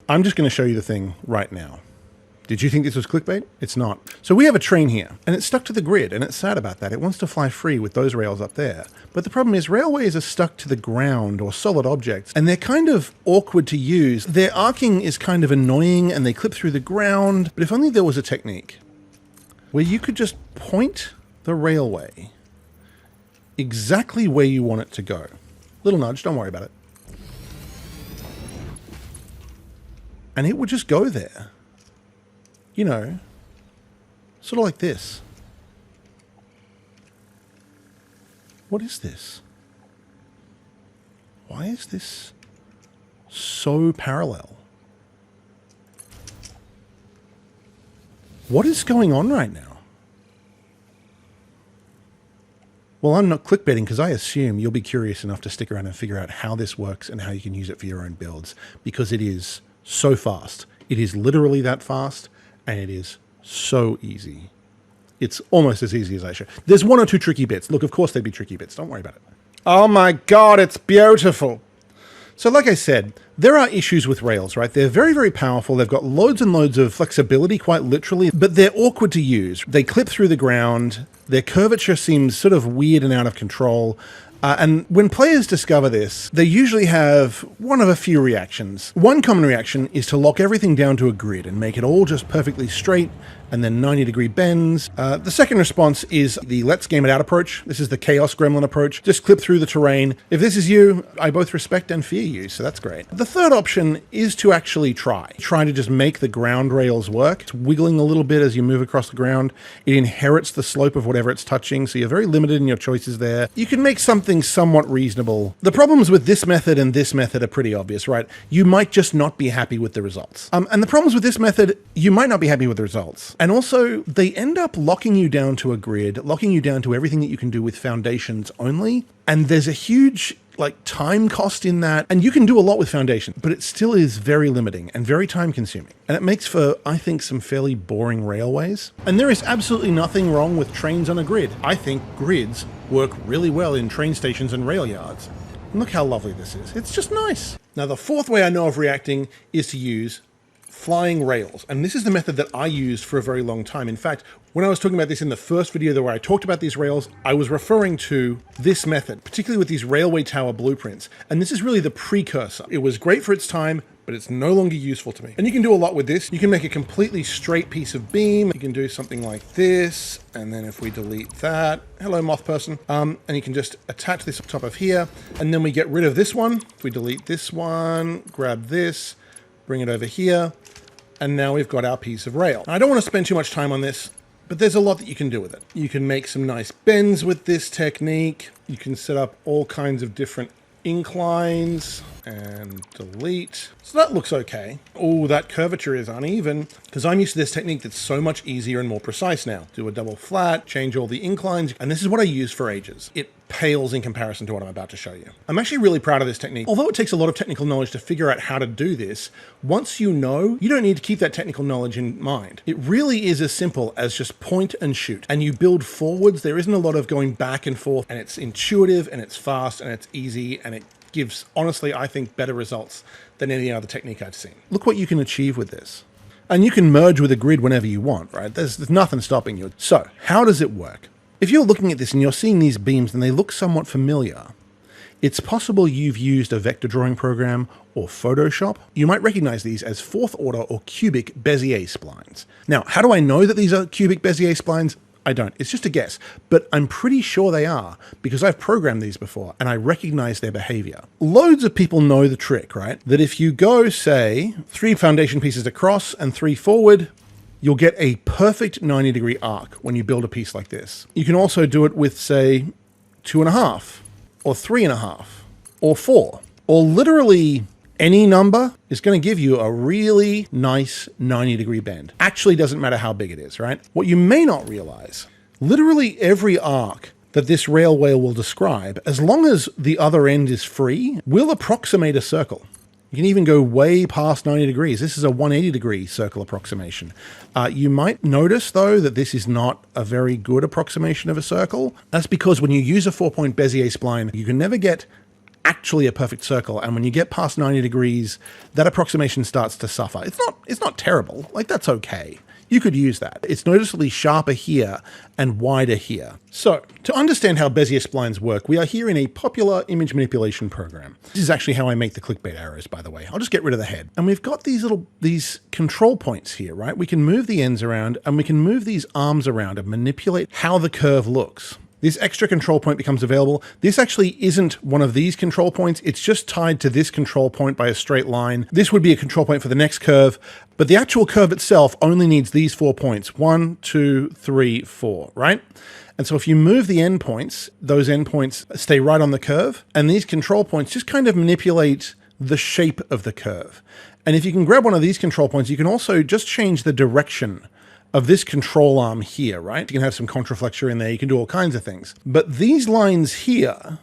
I'm just going to show you the thing right now. Did you think this was clickbait? It's not. So we have a train here, and it's stuck to the grid, and it's sad about that. It wants to fly free with those rails up there. But the problem is railways are stuck to the ground or solid objects, and they're kind of awkward to use. Their arcing is kind of annoying, and they clip through the ground. But if only there was a technique where you could just point the railway exactly where you want it to go. Little nudge, don't worry about it. And it would just go there. You know, sort of like this. What is this? Why is this so parallel? What is going on right now? Well, I'm not clickbaiting because I assume you'll be curious enough to stick around and figure out how this works and how you can use it for your own builds, because it is so fast. It is literally that fast. And it is so easy. It's almost as easy as I show. There's one or two tricky bits. Look, of course there'd be tricky bits. Don't worry about it. Oh my God, it's beautiful. So like I said, there are issues with rails, right? They're very, very powerful. They've got loads and loads of flexibility, quite literally, but they're awkward to use. They clip through the ground. Their curvature seems sort of weird and out of control. And when players discover this, they usually have one of a few reactions. One common reaction is to lock everything down to a grid and make it all just perfectly straight and then 90-degree bends. The second response is the let's game it out approach. This is the chaos gremlin approach. Just clip through the terrain. If this is you, I both respect and fear you, so that's great. The third option is to actually try to just make the ground rails work. It's wiggling a little bit as you move across the ground. It inherits the slope of whatever it's touching, so you're very limited in your choices there. You can make something somewhat reasonable. The problems with this method and this method are pretty obvious, right? You might just not be happy with the results. And the problems with this method, you might not be happy with the results. And also, they end up locking you down to a grid, locking you down to everything that you can do with foundations only. And there's a huge time cost in that. And you can do a lot with foundation, but it still is very limiting and very time consuming. And it makes for, I think, some fairly boring railways. And there is absolutely nothing wrong with trains on a grid. I think grids work really well in train stations and rail yards. And look how lovely this is. It's just nice. Now, the fourth way I know of reacting is to use flying rails. And this is the method that I used for a very long time. In fact, when I was talking about this in the first video where I talked about these rails, I was referring to this method, particularly with these railway tower blueprints. And this is really the precursor. It was great for its time, but it's no longer useful to me. And you can do a lot with this. You can make a completely straight piece of beam. You can do something like this. And then if we delete that, hello moth person. And you can just attach this up top of here. And then we get rid of this one. If we delete this one, grab this, bring it over here. And now we've got our piece of rail. I don't want to spend too much time on this, but there's a lot that you can do with it. You can make some nice bends with this technique. You can set up all kinds of different inclines and delete. So that looks okay. Oh, that curvature is uneven because I'm used to this technique that's so much easier and more precise now. Do a double flat, change all the inclines, and this is what I used for ages. It pales in comparison to what I'm about to show you. I'm actually really proud of this technique. Although it takes a lot of technical knowledge to figure out how to do this, once you know, you don't need to keep that technical knowledge in mind. It really is as simple as just point and shoot. And you build forwards. There isn't a lot of going back and forth, and it's intuitive and it's fast and it's easy and it gives, honestly, I think, better results than any other technique I've seen. Look what you can achieve with this. And you can merge with a grid whenever you want, right? There's nothing stopping you. So how does it work? If you're looking at this and you're seeing these beams and they look somewhat familiar, it's possible you've used a vector drawing program or Photoshop. You might recognize these as fourth order or cubic Bezier splines. Now, how do I know that these are cubic Bezier splines? I don't. It's just a guess, but I'm pretty sure they are because I've programmed these before and I recognize their behavior. Loads of people know the trick, right? That if you go, say, 3 foundation pieces across and 3 forward, you'll get a perfect 90-degree arc when you build a piece like this. You can also do it with, say, 2.5 or 3.5 or 4 or literally any number is going to give you a really nice 90-degree bend. Actually doesn't matter how big it is, right? What you may not realize, literally every arc that this railway will describe, as long as the other end is free, will approximate a circle. You can even go way past 90 degrees. This is a 180-degree circle approximation. You might notice, though, that this is not a very good approximation of a circle. That's because when you use a 4-point Bezier spline, you can never get actually a perfect circle. And when you get past 90 degrees, that approximation starts to suffer. It's not terrible. Like, that's okay. You could use that. It's noticeably sharper here and wider here. So, to understand how Bezier splines work, we are here in a popular image manipulation program. This is actually how I make the clickbait arrows, by the way. I'll just get rid of the head. And we've got these control points here, right? We can move the ends around and we can move these arms around and manipulate how the curve looks. This extra control point becomes available. This actually isn't one of these control points. It's just tied to this control point by a straight line. This would be a control point for the next curve, but the actual curve itself only needs these 4 points. 1, 2, 3, 4, right? And so if you move the endpoints, those endpoints stay right on the curve, and these control points just kind of manipulate the shape of the curve. And if you can grab one of these control points, you can also just change the direction of this control arm here, right? You can have some contraflexure in there, you can do all kinds of things. But these lines here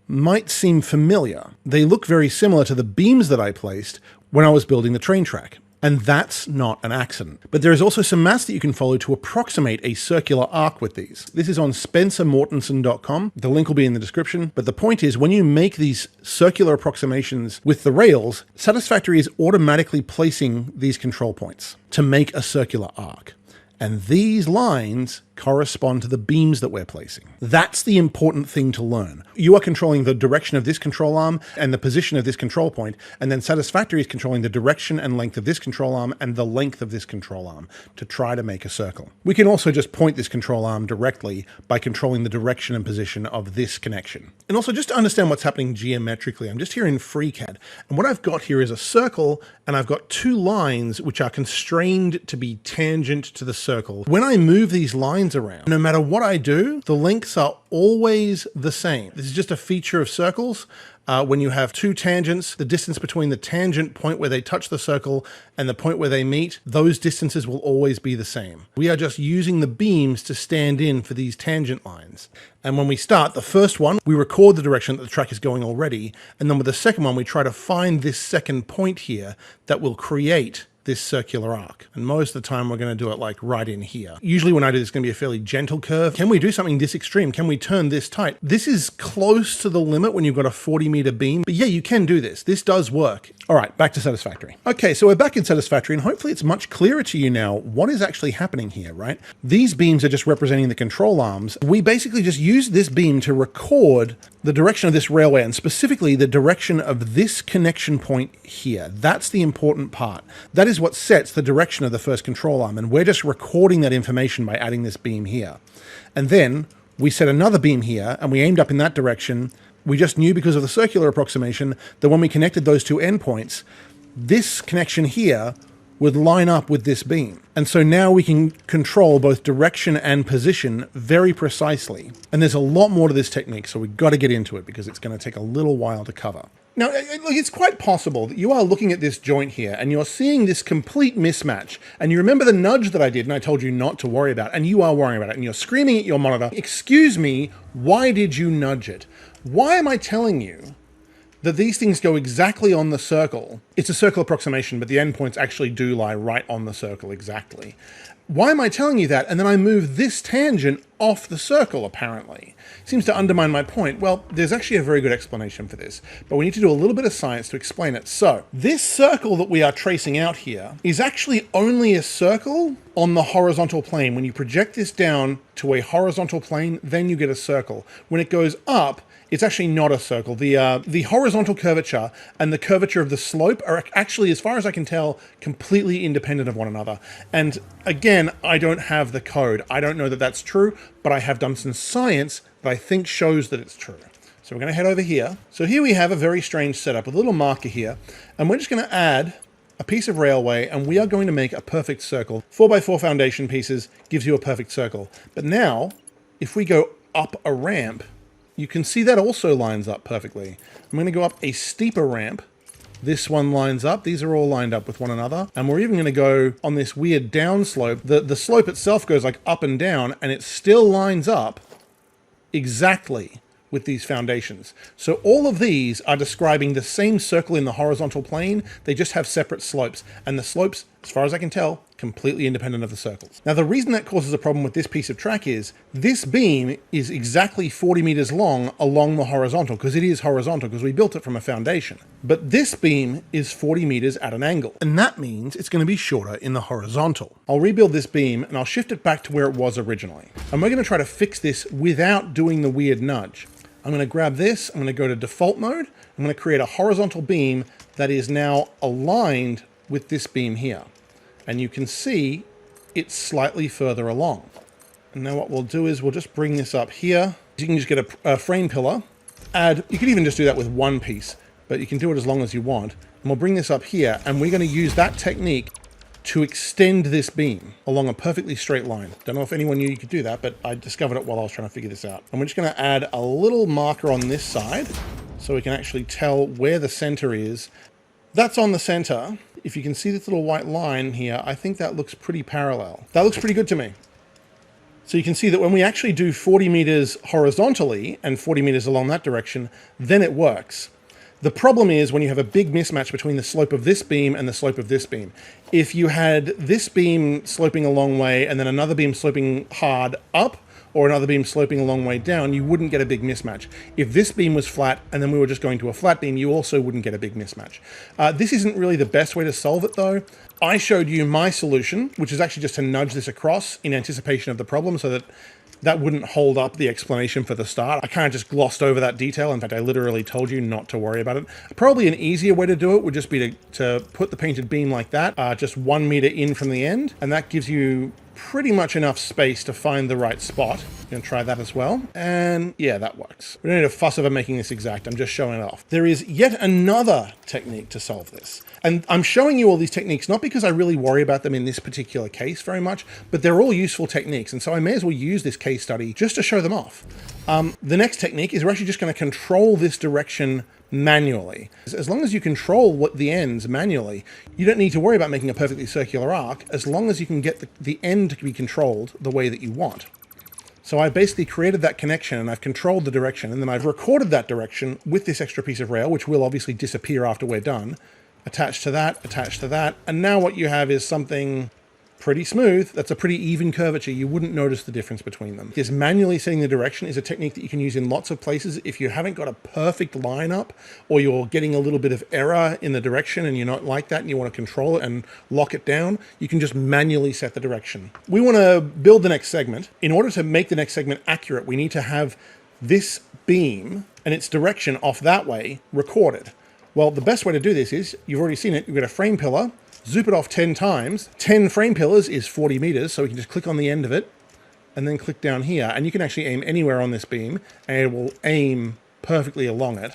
might seem familiar. They look very similar to the beams that I placed when I was building the train track. And that's not an accident. But there is also some maths that you can follow to approximate a circular arc with these. This is on spencermortensen.com. The link will be in the description. But the point is, when you make these circular approximations with the rails, Satisfactory is automatically placing these control points to make a circular arc. And these lines correspond to the beams that we're placing. That's the important thing to learn. You are controlling the direction of this control arm and the position of this control point, and then Satisfactory is controlling the direction and length of this control arm and the length of this control arm to try to make a circle. We can also just point this control arm directly by controlling the direction and position of this connection. And also, just to understand what's happening geometrically, I'm just here in FreeCAD, and what I've got here is a circle, and I've got 2 lines which are constrained to be tangent to the circle. When I move these lines around, no matter what I do, the lengths are always the same. This is just a feature of circles. When you have 2 tangents, the distance between the tangent point where they touch the circle and the point where they meet, those distances will always be the same. We are just using the beams to stand in for these tangent lines. And when we start, the first one, we record the direction that the track is going already. And then with the second one, we try to find this second point here that will create this circular arc. And most of the time we're going to do it like right in here. Usually when I do this, it's going to be a fairly gentle curve. Can we do something this extreme? Can we turn this tight? This is close to the limit when you've got a 40-meter beam, but yeah, you can do this. This does work. All right, back to Satisfactory. Okay, so we're back in Satisfactory, and hopefully it's much clearer to you now what is actually happening here, right? These beams are just representing the control arms. We basically just use this beam to record the direction of this railway, and specifically the direction of this connection point here. That's the important part. That is what sets the direction of the first control arm, and we're just recording that information by adding this beam here. And then we set another beam here, and we aimed up in that direction. We just knew because of the circular approximation that when we connected those 2 endpoints, this connection here would line up with this beam. And so now we can control both direction and position very precisely. And there's a lot more to this technique, so we've got to get into it because it's going to take a little while to cover. Now, it's quite possible that you are looking at this joint here and you're seeing this complete mismatch. And you remember the nudge that I did and I told you not to worry about, and you are worrying about it, and you're screaming at your monitor, "Excuse me, why did you nudge it? Why am I telling you that these things go exactly on the circle?" It's a circle approximation, but the endpoints actually do lie right on the circle exactly. Why am I telling you that? And then I move this tangent off the circle, apparently. Seems to undermine my point. Well, there's actually a very good explanation for this, but we need to do a little bit of science to explain it. So, this circle that we are tracing out here is actually only a circle on the horizontal plane. When you project this down to a horizontal plane, then you get a circle. When it goes up, it's actually not a circle. The horizontal curvature and the curvature of the slope are actually, as far as I can tell, completely independent of one another. And again, I don't have the code. I don't know that that's true, but I have done some science that I think shows that it's true. So we're going to head over here. So here we have a very strange setup with a little marker here, and we're just going to add a piece of railway, and we are going to make a perfect circle. 4x4 foundation pieces gives you a perfect circle. But now, if we go up a ramp, you can see that also lines up perfectly. I'm going to go up a steeper ramp. This one lines up. These are all lined up with one another. And we're even going to go on this weird down slope. The slope itself goes like up and down, and it still lines up exactly with these foundations. So all of these are describing the same circle in the horizontal plane. They just have separate slopes. And the slopes, as far as I can tell, completely independent of the circles. Now, the reason that causes a problem with this piece of track is this beam is exactly 40 meters long along the horizontal, because it is horizontal, because we built it from a foundation. But this beam is 40 meters at an angle, and that means it's going to be shorter in the horizontal. I'll rebuild this beam and I'll shift it back to where it was originally. And we're going to try to fix this without doing the weird nudge. I'm going to grab this, I'm going to go to default mode, I'm going to create a horizontal beam that is now aligned with this beam here. And you can see it's slightly further along. And now what we'll do is we'll just bring this up here. You can just get a frame pillar, you can even just do that with one piece, but you can do it as long as you want. And we'll bring this up here, and we're going to use that technique to extend this beam along a perfectly straight line. Don't know if anyone knew you could do that, but I discovered it while I was trying to figure this out. And we're just going to add a little marker on this side so we can actually tell where the center is. That's on the center. If you can see this little white line here, I think that looks pretty parallel. That looks pretty good to me. So you can see that when we actually do 40 meters horizontally and 40 meters along that direction, then it works. The problem is when you have a big mismatch between the slope of this beam and the slope of this beam. If you had this beam sloping a long way and then another beam sloping hard up, or another beam sloping a long way down, you wouldn't get a big mismatch. If this beam was flat and then we were just going to a flat beam, you also wouldn't get a big mismatch. This isn't really the best way to solve it though. I showed you my solution, which is actually just to nudge this across in anticipation of the problem so that that wouldn't hold up the explanation for the start. I kind of just glossed over that detail. In fact, I literally told you not to worry about it. Probably an easier way to do it would just be to put the painted beam like that, just 1 meter in from the end, and that gives you pretty much enough space to find the right spot. I'm going to try that as well. And yeah, that works. We don't need to fuss over making this exact. I'm just showing it off. There is yet another technique to solve this. And I'm showing you all these techniques, not because I really worry about them in this particular case very much, but they're all useful techniques. And so I may as well use this case study just to show them off. The next technique is we're actually just going to control this direction manually. As long as you control what the ends manually, you don't need to worry about making a perfectly circular arc as long as you can get the end to be controlled the way that you want. So I basically created that connection and I've controlled the direction, and then I've recorded that direction with this extra piece of rail, which will obviously disappear after we're done, attached to that, and now what you have is something pretty smooth. That's a pretty even curvature. You wouldn't notice the difference between them. This manually setting the direction is a technique that you can use in lots of places. If you haven't got a perfect line up, or you're getting a little bit of error in the direction and you're not like that and you want to control it and lock it down, you can just manually set the direction. We want to build the next segment. In order to make the next segment accurate, we need to have this beam and its direction off that way recorded. Well, the best way to do this is, you've already seen it, you've got a frame pillar, zoop it off 10 times. 10 frame pillars is 40 meters, so we can just click on the end of it and then click down here, and you can actually aim anywhere on this beam and it will aim perfectly along it.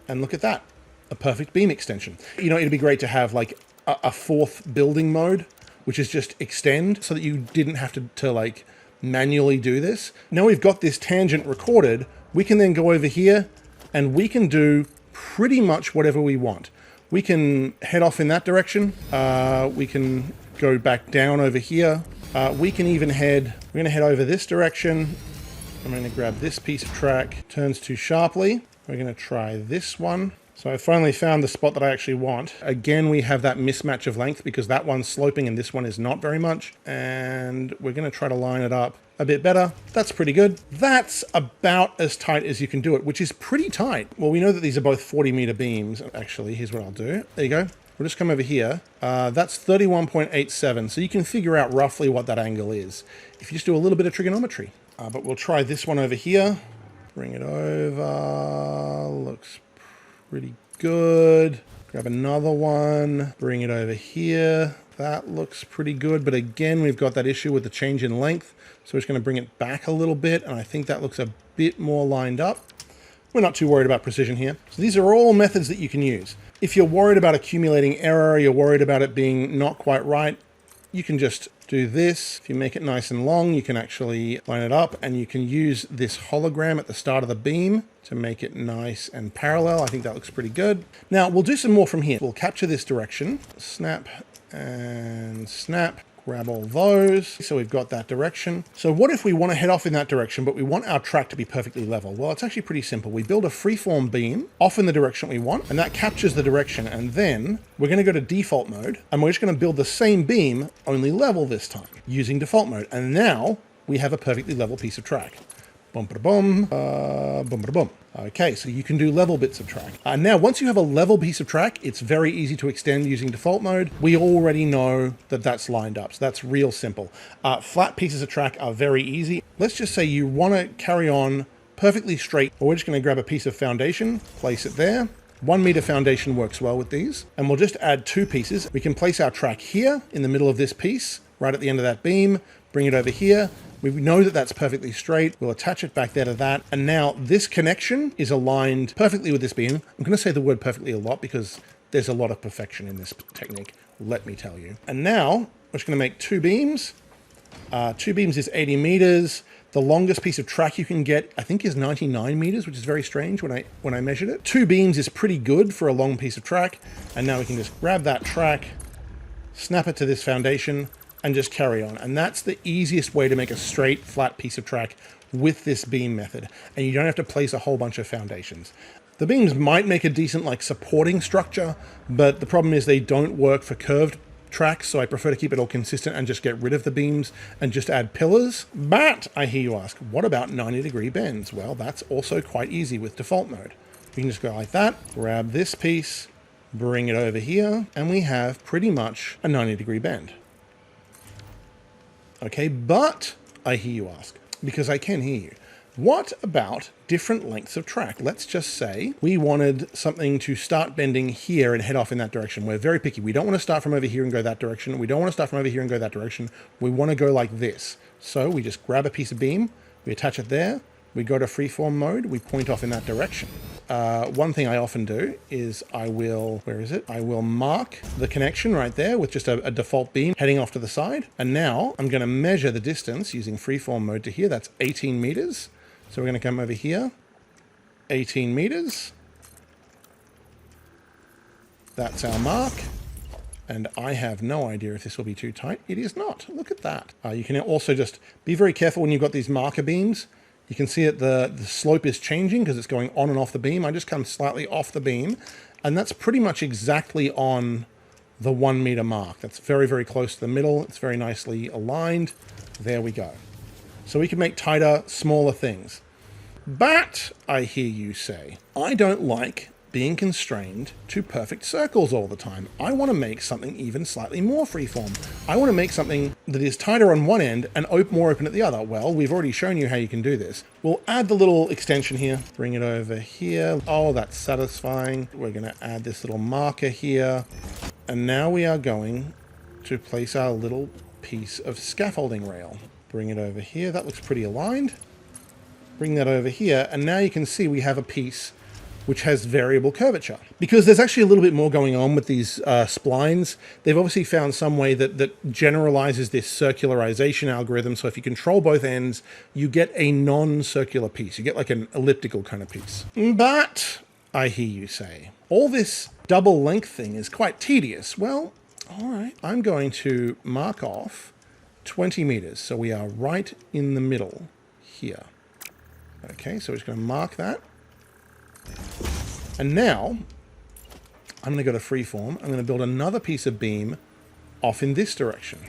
And look at that, a perfect beam extension. You know, it'd be great to have like a fourth building mode, which is just extend, so that you didn't have to like manually do this. Now we've got this tangent recorded, we can then go over here and we can do pretty much whatever we want. We can head off in that direction. We can go back down over here. We can even we're going to head over this direction. I'm going to grab this piece of track, turns too sharply. We're going to try this one. So I finally found the spot that I actually want. Again, we have that mismatch of length because that one's sloping and this one is not very much. And we're going to try to line it up a bit better. That's pretty good. That's about as tight as you can do it, which is pretty tight. Well, we know that these are both 40 meter beams. Actually, here's what I'll do. There you go. We'll just come over here. That's 31.87. So you can figure out roughly what that angle is if you just do a little bit of trigonometry. But we'll try this one over here. Bring it over. Looks pretty good. Grab another one. Bring it over here. That looks pretty good. But again, we've got that issue with the change in length. So we're just going to bring it back a little bit, and I think that looks a bit more lined up. We're not too worried about precision here. So these are all methods that you can use. If you're worried about accumulating error, you're worried about it being not quite right, you can just do this. If you make it nice and long, you can actually line it up, and you can use this hologram at the start of the beam to make it nice and parallel. I think that looks pretty good. Now we'll do some more from here. We'll capture this direction, snap and snap. Grab all those. So we've got that direction. So what if we want to head off in that direction, but we want our track to be perfectly level? Well, it's actually pretty simple. We build a freeform beam off in the direction we want, and that captures the direction. And then we're going to go to default mode, and we're just going to build the same beam, only level this time, using default mode. And now we have a perfectly level piece of track. Boom, ba-da-boom, boom, ba-da-boom. Okay, so you can do level bits of track. Now, once you have a level piece of track, it's very easy to extend using default mode. We already know that that's lined up, so that's real simple. Flat pieces of track are very easy. Let's just say you want to carry on perfectly straight. Well, we're just going to grab a piece of foundation, place it there. 1 meter foundation works well with these. And we'll just add 2 pieces. We can place our track here in the middle of this piece, right at the end of that beam, bring it over here. We know that that's perfectly straight. We'll attach it back there to that. And now this connection is aligned perfectly with this beam. I'm going to say the word perfectly a lot because there's a lot of perfection in this technique, let me tell you. And now we're just going to make 2 beams. 2 beams is 80 meters. The longest piece of track you can get, I think, is 99 meters, which is very strange when I measured it. 2 beams is pretty good for a long piece of track. And now we can just grab that track, snap it to this foundation, and just carry on. And that's the easiest way to make a straight, flat piece of track with this beam method. And you don't have to place a whole bunch of foundations. The beams might make a decent supporting structure, but the problem is they don't work for curved tracks, so I prefer to keep it all consistent and just get rid of the beams and just add pillars. But I hear you ask, what about 90-degree bends? Well, that's also quite easy with default mode. You can just go like that, grab this piece, bring it over here, and we have pretty much a 90-degree bend. Okay, but I hear you ask, because I can hear you. What about different lengths of track? Let's just say we wanted something to start bending here and head off in that direction. We're very picky. We don't want to start from over here and go that direction. We don't want to start from over here and go that direction. We want to go like this. So we just grab a piece of beam, we attach it there, we go to freeform mode, we point off in that direction. One thing I often do is I will mark the connection right there with just a default beam heading off to the side. And now I'm going to measure the distance using freeform mode to here. That's 18 meters. So we're going to come over here, 18 meters. That's our mark. And I have no idea if this will be too tight. It is not. Look at that. You can also just be very careful when you've got these marker beams. You can see that the slope is changing because it's going on and off the beam. I just come slightly off the beam, and that's pretty much exactly on the 1 meter mark. That's very, very close to the middle. It's very nicely aligned. There we go. So we can make tighter, smaller things. But, I hear you say, I don't like being constrained to perfect circles all the time. I want to make something even slightly more freeform. I want to make something that is tighter on one end and more open at the other. Well, we've already shown you how you can do this. We'll add the little extension here, bring it over here. Oh, that's satisfying. We're going to add this little marker here. And now we are going to place our little piece of scaffolding rail. Bring it over here. That looks pretty aligned. Bring that over here. And now you can see we have a piece which has variable curvature. Because there's actually a little bit more going on with these splines. They've obviously found some way that generalizes this circularization algorithm. So if you control both ends, you get a non-circular piece. You get like an elliptical kind of piece. But, I hear you say, all this double length thing is quite tedious. Well, all right, I'm going to mark off 20 meters. So we are right in the middle here. Okay, so we're just going to mark that. And now I'm going to go to freeform. I'm going to build another piece of beam off in this direction.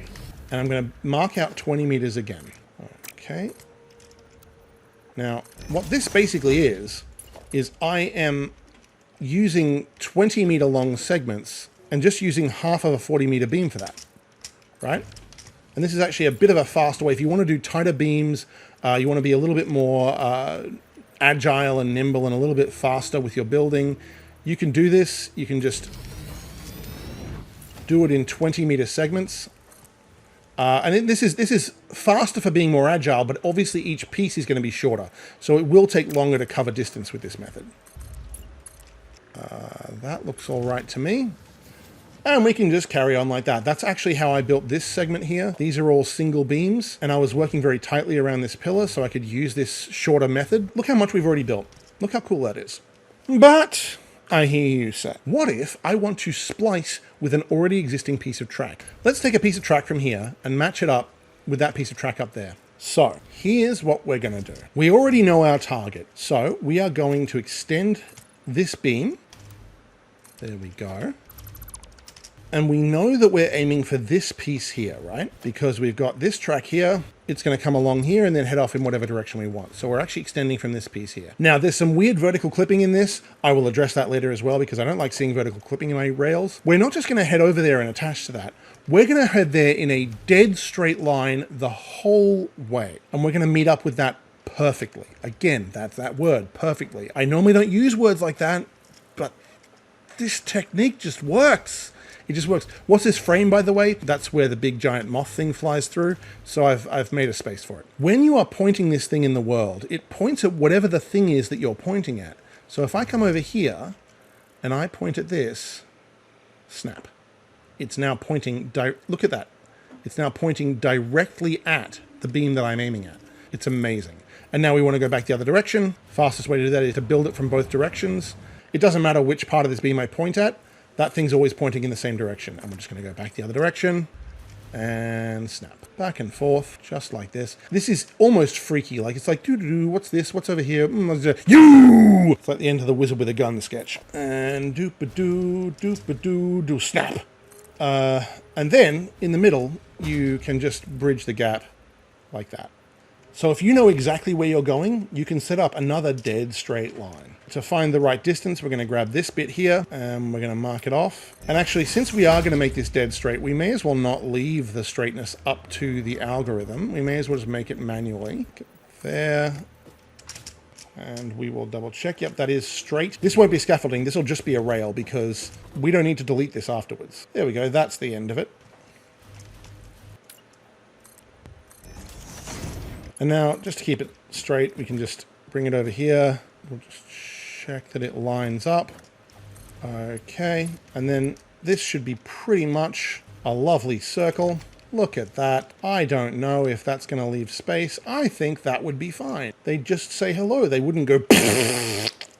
And I'm going to mark out 20 meters again. Okay. Now, what this basically is I am using 20 meter long segments and just using half of a 40 meter beam for that. Right? And this is actually a bit of a faster way. If you want to do tighter beams, you want to be a little bit more agile and nimble and a little bit faster with your building, you can do this. You can just do it in 20 meter segments. And this is faster for being more agile, but obviously each piece is going to be shorter. So it will take longer to cover distance with this method. That looks all right to me. And we can just carry on like that. That's actually how I built this segment here. These are all single beams, and I was working very tightly around this pillar so I could use this shorter method. Look how much we've already built. Look how cool that is. But I hear you say, what if I want to splice with an already existing piece of track? Let's take a piece of track from here and match it up with that piece of track up there. So here's what we're going to do. We already know our target. So we are going to extend this beam. There we go. And we know that we're aiming for this piece here, right? Because we've got this track here. It's going to come along here and then head off in whatever direction we want. So we're actually extending from this piece here. Now, there's some weird vertical clipping in this. I will address that later as well because I don't like seeing vertical clipping in my rails. We're not just going to head over there and attach to that. We're going to head there in a dead straight line the whole way. And we're going to meet up with that perfectly. Again, that's that word, perfectly. I normally don't use words like that, but this technique just works. It just works. What's this frame, by the way? That's where the big giant moth thing flies through. So I've made a space for it. When you are pointing this thing in the world, it points at whatever the thing is that you're pointing at. So if I come over here and I point at this, snap. It's now pointing, look at that. It's now pointing directly at the beam that I'm aiming at. It's amazing. And now we want to go back the other direction. Fastest way to do that is to build it from both directions. It doesn't matter which part of this beam I point at. That thing's always pointing in the same direction. And we're just going to go back the other direction and snap. Back and forth, just like this. This is almost freaky. Like, it's like, doo-doo-doo, what's this? What's over here? You! It's like the end of the Wizard with a Gun sketch. And doop-a-doo, doop-a-doo, do snap. And then, in the middle, you can just bridge the gap like that. So if you know exactly where you're going, you can set up another dead straight line. To find the right distance, we're going to grab this bit here, and we're going to mark it off. And actually, since we are going to make this dead straight, we may as well not leave the straightness up to the algorithm. We may as well just make it manually. There. And we will double check. Yep, that is straight. This won't be scaffolding. This will just be a rail because we don't need to delete this afterwards. There we go. That's the end of it. And now, just to keep it straight, we can just bring it over here. We'll just check that it lines up. Okay. And then this should be pretty much a lovely circle. Look at that. I don't know if that's going to leave space. I think that would be fine. They'd just say hello. They wouldn't go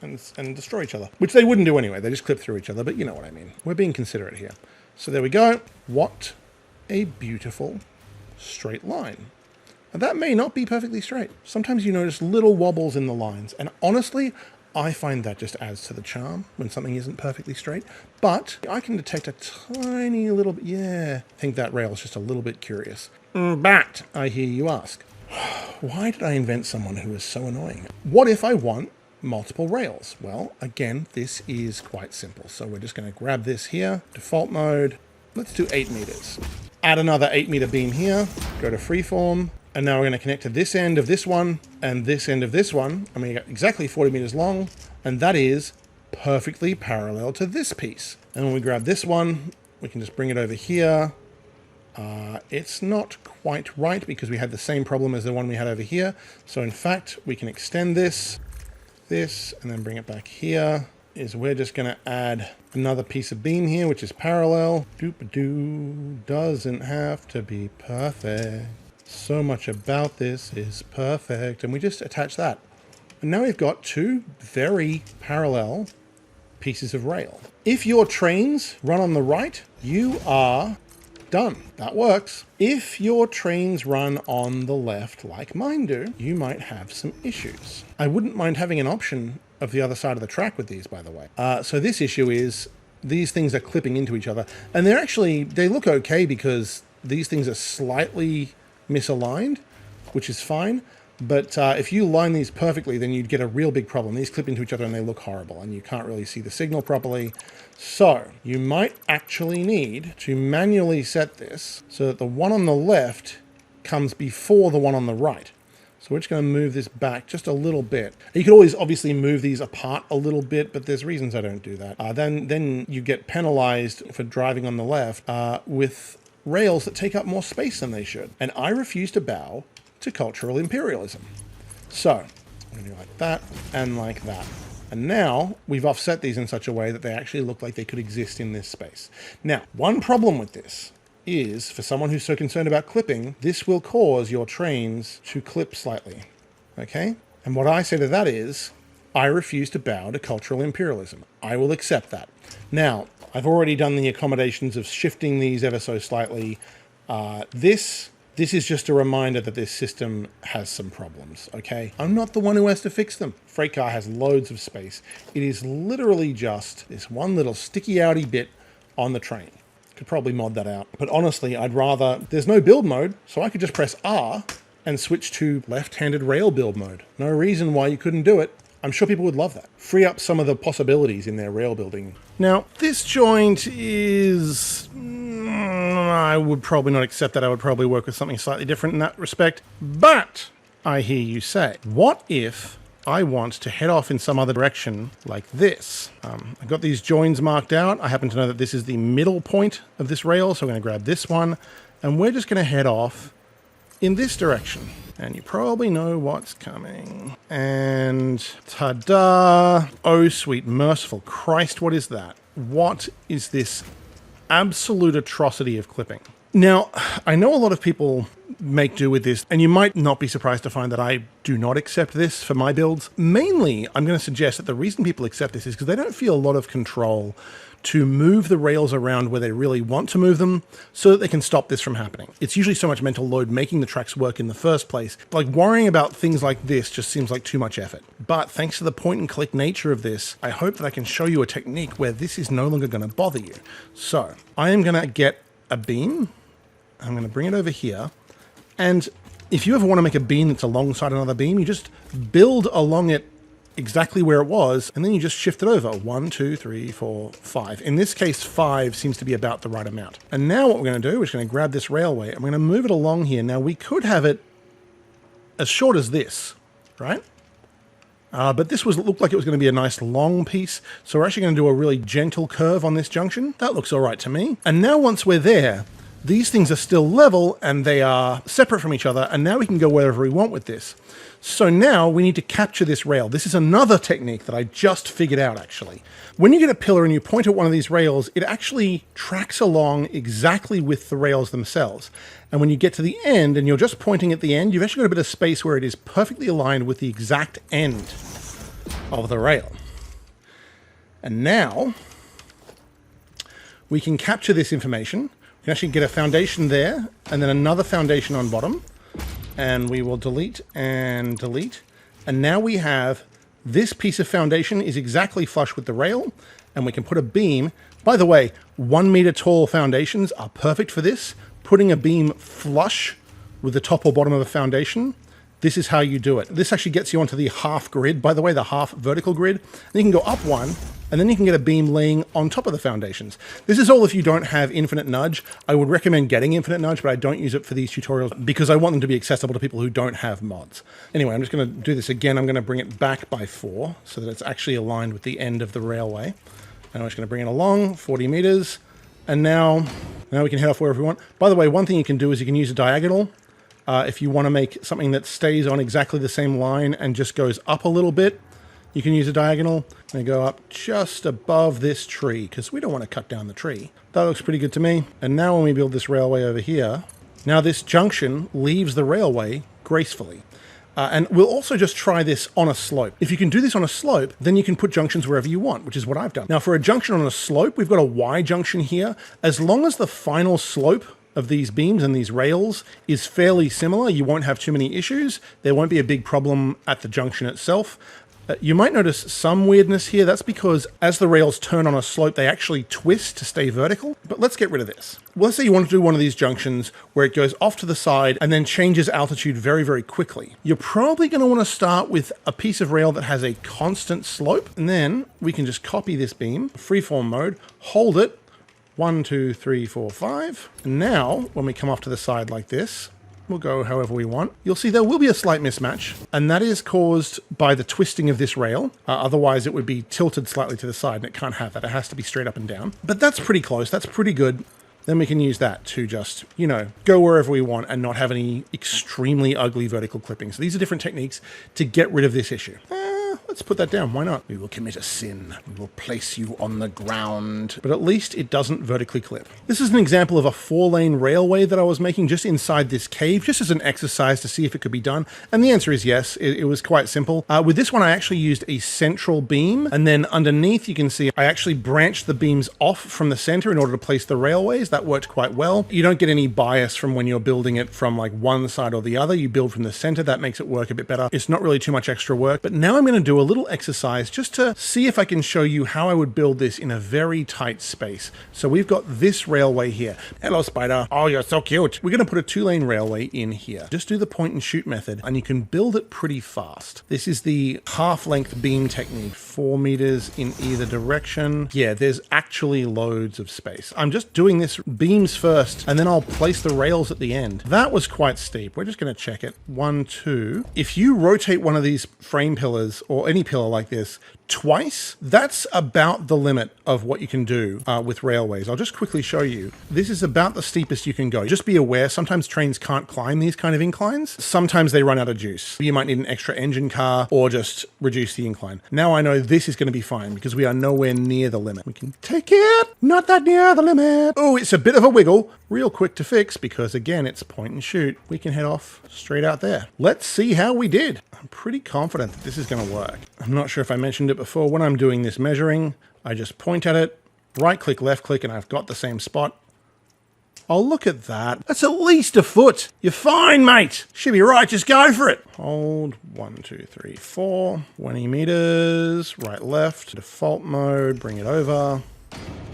and destroy each other, which they wouldn't do anyway. They just clip through each other, but you know what I mean. We're being considerate here. So there we go. What a beautiful straight line. And that may not be perfectly straight. Sometimes you notice little wobbles in the lines. And honestly, I find that just adds to the charm when something isn't perfectly straight. But I can detect a tiny little bit. Yeah, I think that rail is just a little bit curious. But I hear you ask, why did I invent someone who is so annoying? What if I want multiple rails? Well, again, this is quite simple. So we're just going to grab this here, default mode. Let's do 8 meters. Add another 8 meter beam here, go to freeform. And now we're going to connect to this end of this one and this end of this one. And we got exactly 40 meters long. And that is perfectly parallel to this piece. And when we grab this one, we can just bring it over here. It's not quite right because we had the same problem as the one we had over here. So in fact, we can extend this, and then bring it back here. We're just going to add another piece of beam here, which is parallel. Doop-a-doo, doesn't have to be perfect. So much about this is perfect. And we just attach that. And now we've got two very parallel pieces of rail. If your trains run on the right, you are done. That works. If your trains run on the left, like mine do, you might have some issues. I wouldn't mind having an option of the other side of the track with these, by the way. So this issue is these things are clipping into each other. And they look okay because these things are slightly misaligned, which is fine. But if you line these perfectly, then you'd get a real big problem. These clip into each other and they look horrible, and you can't really see the signal properly. So you might actually need to manually set this so that the one on the left comes before the one on the right. So we're just going to move this back just a little bit. You could always obviously move these apart a little bit, but there's reasons I don't do that. Then you get penalized for driving on the left with rails that take up more space than they should. And I refuse to bow to cultural imperialism. So I'm going to do like that and like that. And now we've offset these in such a way that they actually look like they could exist in this space. Now, one problem with this is, for someone who's so concerned about clipping, this will cause your trains to clip slightly. Okay? And what I say to that is, I refuse to bow to cultural imperialism. I will accept that. Now, I've already done the accommodations of shifting these ever so slightly. This is just a reminder that this system has some problems, okay? I'm not the one who has to fix them. Freight car has loads of space. It is literally just this one little sticky outy bit on the train. Could probably mod that out. But honestly, I'd rather... There's no build mode, so I could just press R and switch to left-handed rail build mode. No reason why you couldn't do it. I'm sure people would love that. Free up some of the possibilities in their rail building. Now, this joint is... I would probably not accept that. I would probably work with something slightly different in that respect. But, I hear you say, what if I want to head off in some other direction like this? I've got these joins marked out. I happen to know that this is the middle point of this rail, so I'm going to grab this one, and we're just going to head off in this direction. And you probably know what's coming. And ta-da! Oh, sweet merciful Christ, what is that? What is this absolute atrocity of clipping? Now, I know a lot of people make do with this, and you might not be surprised to find that I do not accept this for my builds. Mainly, I'm going to suggest that the reason people accept this is because they don't feel a lot of control to move the rails around where they really want to move them so that they can stop this from happening. It's usually so much mental load making the tracks work in the first place. Like, worrying about things like this just seems like too much effort. But thanks to the point and click nature of this, I hope that I can show you a technique where this is no longer going to bother you. So I am going to get a beam. I'm going to bring it over here. And if you ever want to make a beam that's alongside another beam, you just build along it exactly where it was, and then you just shift it over. 1, 2, 3, 4, 5. In this case, 5 seems to be about the right amount. And now what we're going to do is going to grab this railway. I'm going to move it along here. Now, we could have it as short as this, right? But this looked like it was going to be a nice long piece. So we're actually going to do a really gentle curve on this junction. That looks all right to me. And now once we're there, these things are still level and they are separate from each other. And now we can go wherever we want with this. So now we need to capture this rail. This is another technique that I just figured out, actually. When you get a pillar and you point at one of these rails, it actually tracks along exactly with the rails themselves. And when you get to the end and you're just pointing at the end, you've actually got a bit of space where it is perfectly aligned with the exact end of the rail. And now we can capture this information. We can actually get a foundation there and then another foundation on bottom. And we will delete and delete. And now we have this piece of foundation is exactly flush with the rail, and we can put a beam. By the way, 1 meter tall foundations are perfect for this. Putting a beam flush with the top or bottom of a foundation, this is how you do it. This actually gets you onto the half grid, by the way, the half vertical grid. And you can go up one, and then you can get a beam laying on top of the foundations. This is all if you don't have infinite nudge. I would recommend getting infinite nudge, but I don't use it for these tutorials because I want them to be accessible to people who don't have mods. Anyway, I'm just going to do this again. I'm going to bring it back by 4 so that it's actually aligned with the end of the railway. And I'm just going to bring it along 40 meters. And now we can head off wherever we want. By the way, one thing you can do is you can use a diagonal. If you want to make something that stays on exactly the same line and just goes up a little bit, you can use a diagonal and go up just above this tree because we don't want to cut down the tree. That looks pretty good to me. And now when we build this railway over here, now this junction leaves the railway gracefully. And we'll also just try this on a slope. If you can do this on a slope, then you can put junctions wherever you want, which is what I've done. Now for a junction on a slope, we've got a Y junction here. As long as the final slope of these beams and these rails is fairly similar, you won't have too many issues. There won't be a big problem at the junction itself. You might notice some weirdness here. That's because as the rails turn on a slope, they actually twist to stay vertical. But let's get rid of this. Well, let's say you want to do one of these junctions where it goes off to the side and then changes altitude very, very quickly. You're probably going to want to start with a piece of rail that has a constant slope. And then we can just copy this beam, freeform mode, hold it, 1, 2, 3, 4, 5. And now, when we come off to the side like this, we'll go however we want. You'll see there will be a slight mismatch, and that is caused by the twisting of this rail. Otherwise, it would be tilted slightly to the side, and it can't have that. It has to be straight up and down. But that's pretty close. That's pretty good. Then we can use that to just, you know, go wherever we want and not have any extremely ugly vertical clippings. These are different techniques to get rid of this issue. let's put that down. Why not? We will commit a sin. We will place you on the ground. But at least it doesn't vertically clip. This is an example of a 4-lane railway that I was making just inside this cave, just as an exercise to see if it could be done. And the answer is yes. It was quite simple. With this one, I actually used a central beam. And then underneath, you can see I actually branched the beams off from the center in order to place the railways. That worked quite well. You don't get any bias from when you're building it from like one side or the other. You build from the center. That makes it work a bit better. It's not really too much extra work. But now I'm going to do a little exercise just to see if I can show you how I would build this in a very tight space. So we've got this railway here. Hello, spider. Oh, you're so cute. We're going to put a 2-lane railway in here. Just do the point and shoot method and you can build it pretty fast. This is the half-length beam technique. 4 meters in either direction. Yeah, there's actually loads of space. I'm just doing this beams first and then I'll place the rails at the end. That was quite steep. We're just going to check it. 1, 2. If you rotate one of these frame pillars or any pillar like this twice, that's about the limit of what you can do with railways. I'll just quickly show you. This is about the steepest you can go. Just be aware, sometimes trains can't climb these kind of inclines. Sometimes they run out of juice. You might need an extra engine car or just reduce the incline. Now I know this is going to be fine because we are nowhere near the limit. We can take it, not that near the limit. Oh, it's a bit of a wiggle. Real quick to fix because again, it's point and shoot. We can head off straight out there. Let's see how we did. I'm pretty confident that this is going to work. I'm not sure if I mentioned it before. When I'm doing this measuring, I just point at it, right click, left click, and I've got the same spot. Oh, look at that. That's at least a foot. You're fine, mate. Should be right. Just go for it. Hold 1, 2, 3, 4, 20 meters, right, left, default mode, bring it over.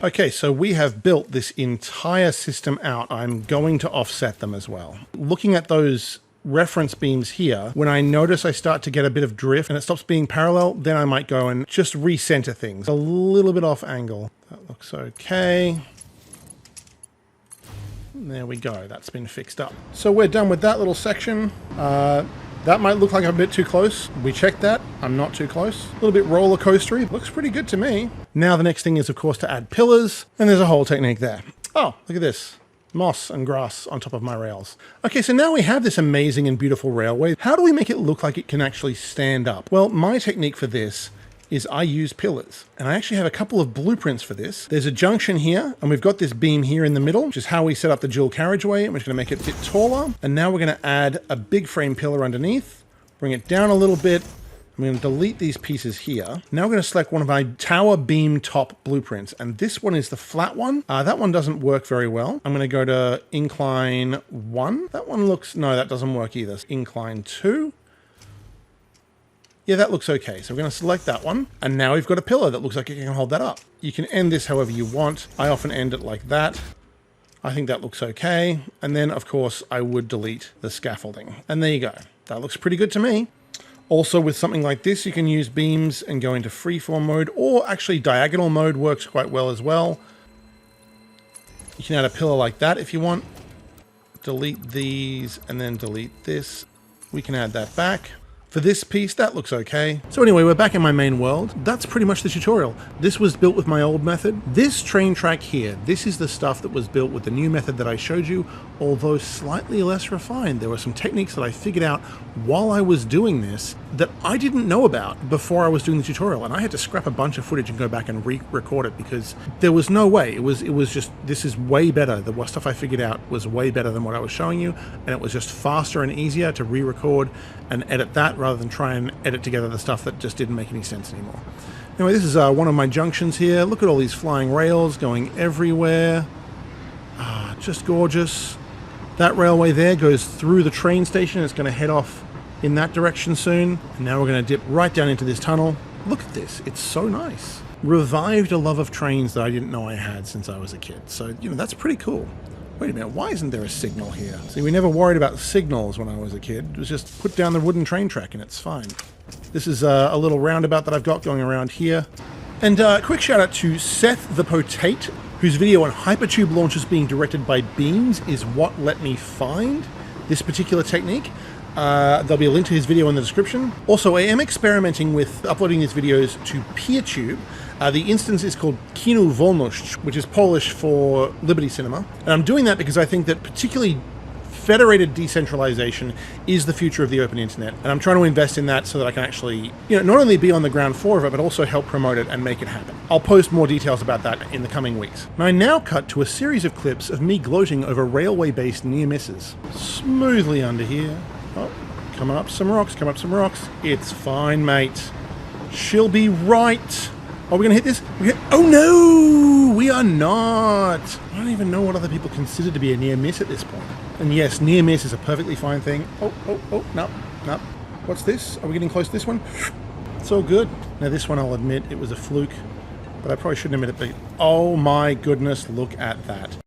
Okay, so we have built this entire system out. I'm going to offset them as well. Looking at those reference beams here, when I notice I start to get a bit of drift and it stops being parallel, then I might go and just recenter things. A little bit off angle. That looks okay. There we go. That's been fixed up. So we're done with that little section. That might look like I'm a bit too close. We checked that. I'm not too close. A little bit roller coastery. Looks pretty good to me. Now the next thing is, of course, to add pillars. And there's a whole technique there. Oh, look at this. Moss and grass on top of my rails. Okay, so now we have this amazing and beautiful railway. How do we make it look like it can actually stand up? Well, my technique for this is I use pillars. And I actually have a couple of blueprints for this. There's a junction here, and we've got this beam here in the middle, which is how we set up the dual carriageway, and we're just gonna make it a bit taller. And now we're gonna add a big frame pillar underneath, bring it down a little bit. I'm gonna delete these pieces here. Now we're gonna select one of my tower beam top blueprints, and this one is the flat one. That one doesn't work very well. I'm gonna go to incline 1. That one looks, no, that doesn't work either. Incline 2. Yeah, that looks okay. So we're going to select that one. And now we've got a pillar that looks like it can hold that up. You can end this however you want. I often end it like that. I think that looks okay. And then, of course, I would delete the scaffolding. And there you go. That looks pretty good to me. Also, with something like this, you can use beams and go into freeform mode, or actually diagonal mode works quite well as well. You can add a pillar like that if you want. Delete these and then delete this. We can add that back. For this piece, that looks okay. So anyway, we're back in my main world. That's pretty much the tutorial. This was built with my old method. This train track here, this is the stuff that was built with the new method that I showed you, although slightly less refined. There were some techniques that I figured out while I was doing this that I didn't know about before I was doing the tutorial, and I had to scrap a bunch of footage and go back and re-record it because there was no way. It was just, this is way better. The stuff I figured out was way better than what I was showing you, and it was just faster and easier to re-record and edit that rather than try and edit together the stuff that just didn't make any sense anymore. Anyway, this is one of my junctions here. Look at all these flying rails going everywhere. Just gorgeous. That railway there goes through the train station. It's going to head off in that direction soon. And now we're going to dip right down into this tunnel. Look at this. It's so nice. Revived a love of trains that I didn't know I had since I was a kid. So, you know, that's pretty cool. Wait a minute, why isn't there a signal here? See, we never worried about signals when I was a kid. It was just put down the wooden train track and it's fine. This is a little roundabout that I've got going around here. And a quick shout out to Seth the Potate, whose video on hypertube launches being directed by beams is what let me find this particular technique. There'll be a link to his video in the description. Also, I am experimenting with uploading these videos to PeerTube. The instance is called Kino Wolność, which is Polish for Liberty Cinema. And I'm doing that because I think that particularly Federated decentralization is the future of the open internet, and I'm trying to invest in that so that I can actually, not only be on the ground floor of it, but also help promote it and make it happen. I'll post more details about that in the coming weeks. And I now cut to a series of clips of me gloating over railway-based near misses. Smoothly under here. Oh, coming up some rocks, It's fine, mate. She'll be right. Are we going to hit this? Oh no, we are not. I don't even know what other people consider to be a near miss at this point. And yes, near miss is a perfectly fine thing. Oh, no. What's this? Are we getting close to this one? It's all good. Now this one, I'll admit, it was a fluke, but I probably shouldn't admit it. But oh my goodness, look at that.